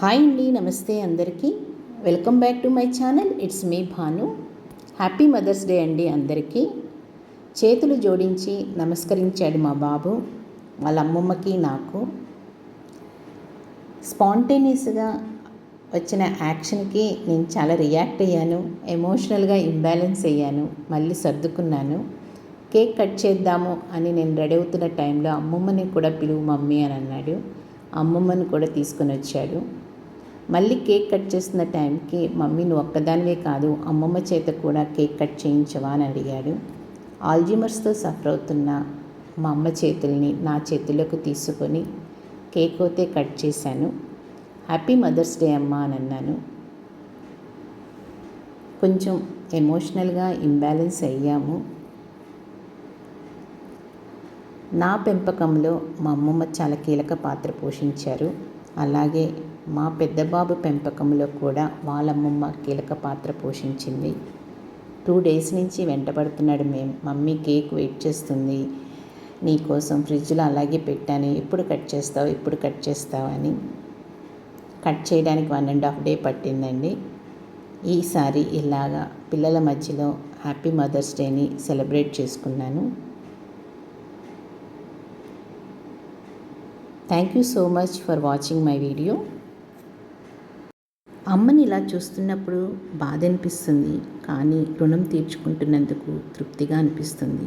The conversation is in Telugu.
హాయ్ అండి, నమస్తే అందరికీ. Welcome back to my channel. It's me Bhanu. Happy Mother's Day అండి అందరికీ. చేతులు జోడించి నమస్కరించాడు మా బాబు వాళ్ళ అమ్మమ్మకి నాకు. స్పాంటేనియస్గా వచ్చిన యాక్షన్కి నేను చాలా రియాక్ట్ అయ్యాను. ఎమోషనల్గా ఇంబ్యాలెన్స్ అయ్యాను. మళ్ళీ సర్దుకున్నాను. కేక్ కట్ చేద్దాము అని నేను రెడీ అవుతున్న టైంలో అమ్మమ్మని కూడా పిలువు మమ్మీ అని అన్నాడు. అమ్మమ్మని కూడా తీసుకొని వచ్చాడు. మళ్ళీ కేక్ కట్ చేస్తున్న టైంకి మమ్మీ నువ్వు ఒక్కదానివే కాదు అమ్మమ్మ చేత కూడా కేక్ కట్ చేయించవా అని అడిగాడు. ఆల్జీమర్స్తో సఫర్ అవుతున్న మా అమ్మ చేతుల్ని నా చేతులకు తీసుకొని కేక్ అయితే కట్ చేశాను. హ్యాపీ మదర్స్ డే అమ్మా అని అన్నాను. కొంచెం ఎమోషనల్గా ఇంబ్యాలెన్స్ అయ్యాము. నా పెంపకంలో మా అమ్మమ్మ చాలా కీలక పాత్ర పోషించారు. అలాగే మా పెద్ద బాబు పెంపకంలో కూడా వాళ్ళ అమ్మమ్మ కీలక పాత్ర పోషించింది. 2 days నుంచి వెంటబడుతున్నాడు. మమ్మీ కేక్ వెయిట్ చేస్తుంది, నీకోసం ఫ్రిడ్జ్లో అలాగే పెట్టాను, ఎప్పుడు కట్ చేస్తావు అని. కట్ చేయడానికి 1.5 day పట్టిందండి. ఈసారి ఇలాగా పిల్లల మధ్యలో హ్యాపీ మదర్స్ డేని సెలబ్రేట్ చేసుకున్నాను. Thank you so much for watching my video. అమ్మని ఇలా చూస్తున్నప్పుడు బాధ అనిపిస్తుంది, కానీ రుణం తీర్చుకుంటున్నందుకు తృప్తిగా అనిపిస్తుంది.